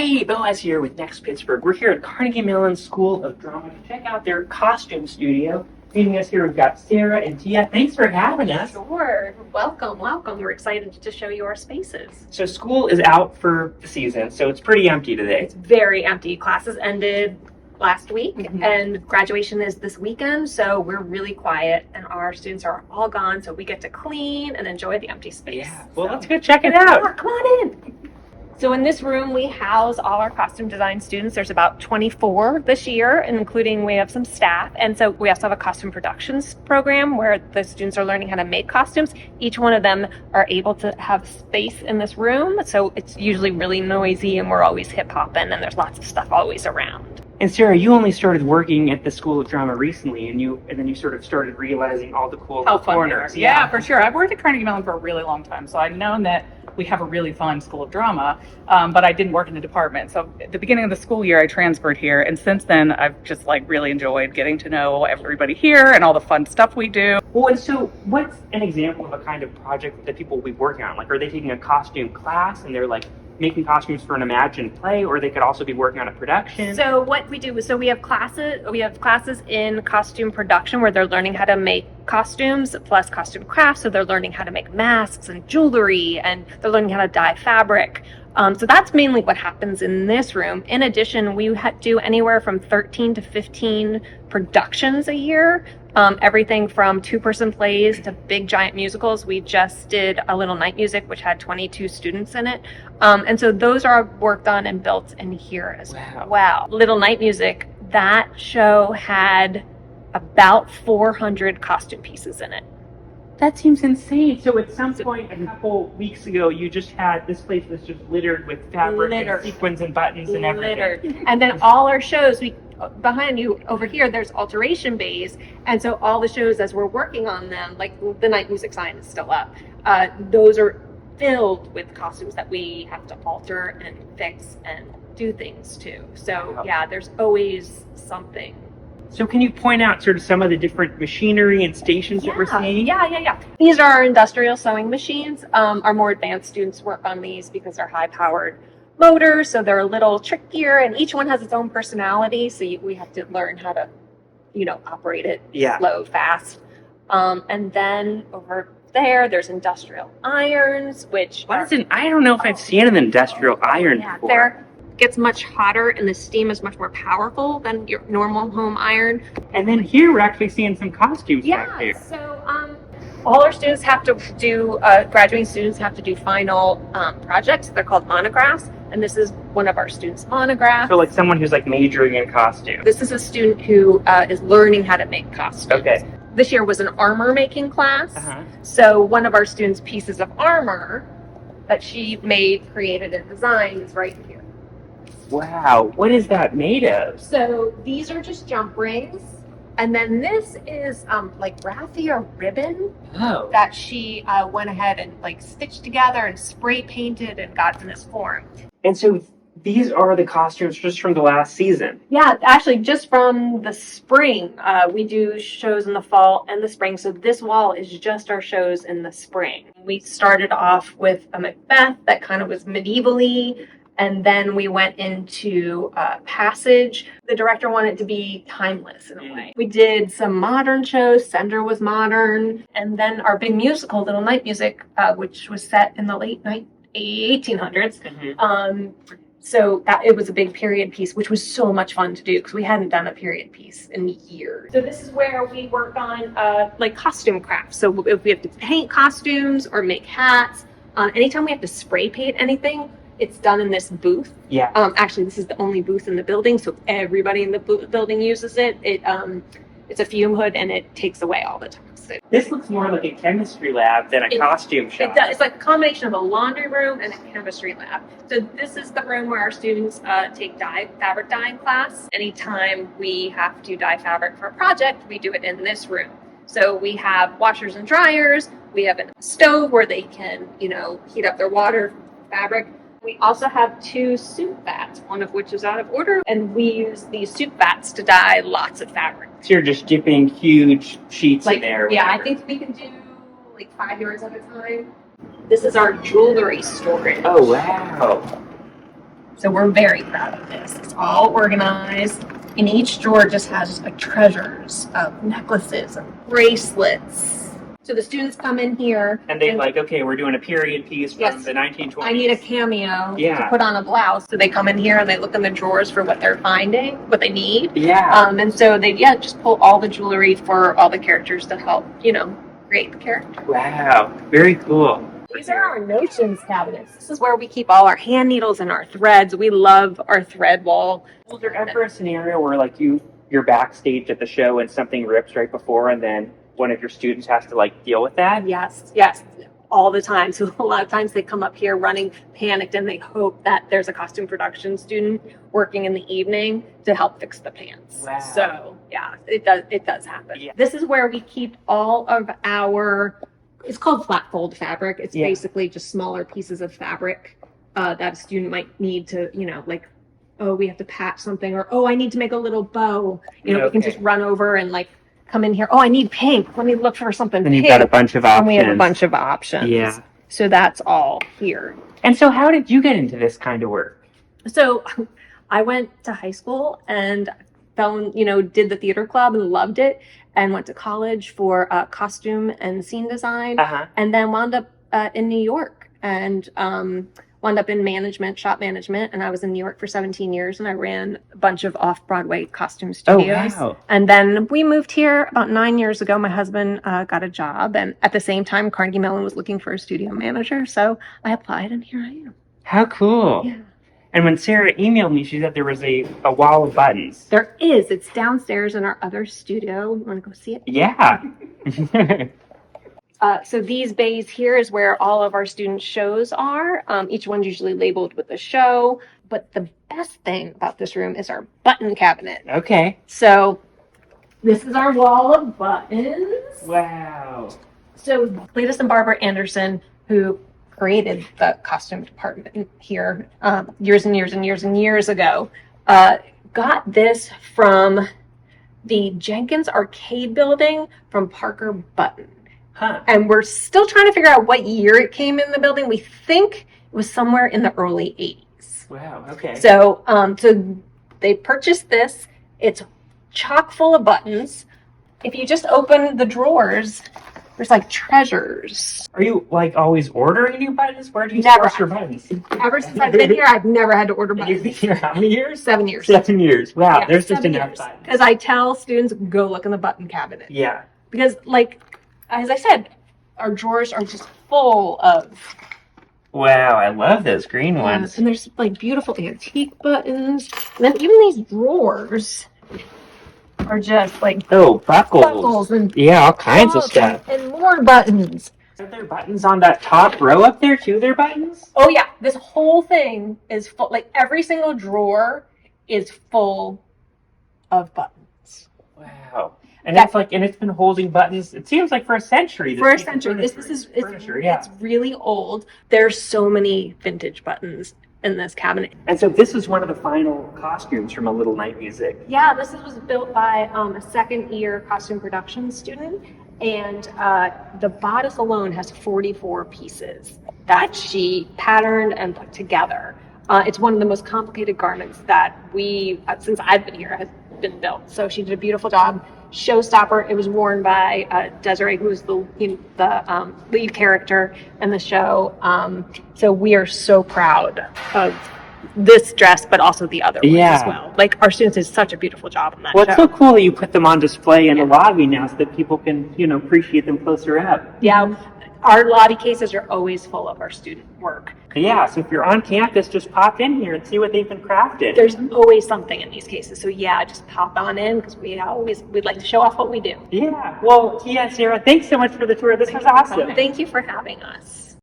Hey, Boaz here with Next Pittsburgh. We're here at Carnegie Mellon School of Drama to check out their costume studio. Meeting us here, we've got Sarah and Tia. Thanks for having us. Sure. Welcome. We're excited to show you our spaces. So school is out for the season, so it's pretty empty today. It's very empty. Classes ended last week and graduation is this weekend, so we're really quiet and our students are all gone, so we get to clean and enjoy the empty space. Yeah, well, let's go check it out. Yeah, come on in. So in this room, we house all our costume design students. There's about 24 this year, including we have some staff. And so we also have a costume productions program where the students are learning how to make costumes. Each one of them are able to have space in this room. So it's usually really noisy and we're always hip hopping and there's lots of stuff always around. And Sarah, you only started working at the School of Drama recently, and then you sort of started realizing all the cool corners. Yeah, for sure. I've worked at Carnegie Mellon for a really long time, so I've known that we have a really fun School of Drama, but I didn't work in the department. So at the beginning of the school year, I transferred here, and since then, I've just really enjoyed getting to know everybody here and all the fun stuff we do. Well, and so what's an example of a kind of project that people will be working on? Like, are they taking a costume class and they're making costumes for an imagined play, or they could also be working on a production? So what we do is, we have classes in costume production where they're learning how to make costumes plus costume crafts. So they're learning how to make masks and jewelry, and they're learning how to dye fabric. So that's mainly what happens in this room. In addition, we do anywhere from 13 to 15 productions a year. Everything from two-person plays to big giant musicals. We just did a Little Night Music, which had 22 students in it. And so those are worked on and built in here as well. Little Night Music, that show had about 400 costume pieces in it. That seems insane. So at some point a couple weeks ago, you just had this place was just littered with fabric and sequins and buttons and everything. And then all our shows, behind you over here, there's alteration bays. And so all the shows as we're working on them, like the Night Music sign is still up, those are filled with costumes that we have to alter and fix and do things to. So yeah, there's always something. So can you point out sort of some of the different machinery and stations that we're seeing? Yeah. These are our industrial sewing machines. Our more advanced students work on these because they're high-powered motors, so they're a little trickier, and each one has its own personality, so we have to learn how to, operate it slow, fast. And then over there's industrial irons, which I don't know if I've seen an industrial iron before. Gets much hotter and the steam is much more powerful than your normal home iron. And then here we're actually seeing some costumes back here. So all our students have to do, graduating students have to do final projects. They're called monographs, and this is one of our students' monographs. So someone who's majoring in costume. This is a student who is learning how to make costumes. Okay. This year was an armor making class. So one of our students' pieces of armor that she created and designed is right here. Wow, what is that made of? So these are just jump rings, and then this is raffia ribbon that she went ahead and stitched together and spray painted and got in this form. And so these are the costumes just from the last season? Yeah, actually just from the spring. We do shows in the fall and the spring, so this wall is just our shows in the spring. We started off with a Macbeth that kind of was medievally. And then we went into Passage. The director wanted it to be timeless in a way. We did some modern shows. Sender was modern. And then our big musical, Little Night Music, which was set in the late 1800s. So it was a big period piece, which was so much fun to do because we hadn't done a period piece in years. So this is where we work on costume crafts. So if we have to paint costumes or make hats, anytime we have to spray paint anything, it's done in this booth. Yeah. Actually, this is the only booth in the building, so everybody in the building uses it. It's a fume hood, and it takes away all the toxins. This looks more like a chemistry lab than a costume shop. It does. It's like a combination of a laundry room and a chemistry lab. So this is the room where our students take fabric dyeing class. Anytime we have to dye fabric for a project, we do it in this room. So we have washers and dryers. We have a stove where they can, heat up their water, fabric. We also have 2 soup vats, one of which is out of order, and we use these soup vats to dye lots of fabric. So you're just dipping huge sheets in there. Yeah, I think we can do 5 yards at a time. This is our jewelry storage. Oh, wow. So we're very proud of this. It's all organized, and each drawer just has like treasures of necklaces and bracelets. So the students come in here And they like, okay, we're doing a period piece from Yes. the 1920s. I need a cameo Yeah. to put on a blouse. So they come in here and they look in the drawers for what they're finding, what they need. Yeah. And so they just pull all the jewelry for all the characters to help, create the character. Wow. Very cool. These are our notions cabinets. This is where we keep all our hand needles and our threads. We love our thread wall. Was there ever a scenario where like you're backstage at the show and something rips right before, and then one of your students has to like deal with that? Yes, all the time. So a lot of times they come up here running panicked, and they hope that there's a costume production student working in the evening to help fix the pants. Wow. So yeah, it does happen. Yeah. This is where we keep all of our, it's called flat fold fabric. It's Yeah. basically just smaller pieces of fabric that a student might need to, like, oh, we have to patch something, or oh, I need to make a little bow. We can Okay. just run over and like come in here. Oh, I need pink. Let me look for something And pink. you've got a bunch of options. And we have a bunch of options. Yeah. So that's all here. And so how did you get into this kind of work? So I went to high school and did the theater club and loved it, and went to college for costume and scene design, Uh-huh. and then wound up in New York and wound up in shop management. And I was in New York for 17 years, and I ran a bunch of off-Broadway costume studios. Oh, wow. And then we moved here about 9 years ago. My husband got a job, and at the same time, Carnegie Mellon was looking for a studio manager. So I applied, and here I am. How cool. Yeah. And when Sarah emailed me, she said there was a wall of buttons. There is. It's downstairs in our other studio. You want to go see it? Yeah. So these bays here is where all of our student shows are. Each one's usually labeled with a show. But the best thing about this room is our button cabinet. Okay. So this is our wall of buttons. Wow. So Cletus and Barbara Anderson, who created the costume department here years and years and years and years ago, got this from the Jenkins Arcade building from Parker Button. Huh. And we're still trying to figure out what year it came in the building. We think it was somewhere in the early 80s. Wow. Okay. So, so they purchased this. It's chock full of buttons. If you just open the drawers, there's like treasures. Are you like always ordering new buttons? Where do you Never. source your buttons? Ever since I've been here, I've never had to order You've buttons. been here how many years? 7 years. 7 years. Wow. There's just enough buttons. Because I tell students, go look in the button cabinet. Yeah. Because, like, as I said, our drawers are just full of. Wow. I love those green ones. And there's like beautiful antique buttons. And then even these drawers are just like Oh, buckles. buckles and Yeah, all kinds of buttons stuff. and more buttons. Are there buttons on that top row up there too? There buttons? Oh yeah, this whole thing is full. Like every single drawer is full of buttons. Wow. And it's been holding buttons. It seems like for a century. For a century, it's really old. There's so many vintage buttons in this cabinet. And so this is one of the final costumes from A Little Night Music. Yeah, this was built by a second-year costume production student, and the bodice alone has 44 pieces that she patterned and put together. It's one of the most complicated garments that since I've been here, has been built. So she did a beautiful job. Showstopper. It was worn by Desiree, who is the lead character in the show. So we are so proud of this dress, but also the other ones as well. Like our students did such a beautiful job on that Well, show. it's so cool that you put them on display in the lobby now so that people can, appreciate them closer up. Yeah, our lobby cases are always full of our student work. Yeah, so if you're on campus, just pop in here and see what they've been crafted. There's always something in these cases. So yeah, just pop on in because we'd like to show off what we do. Yeah. Well, Sarah, thanks so much for the tour. This was awesome. Thank you for having us.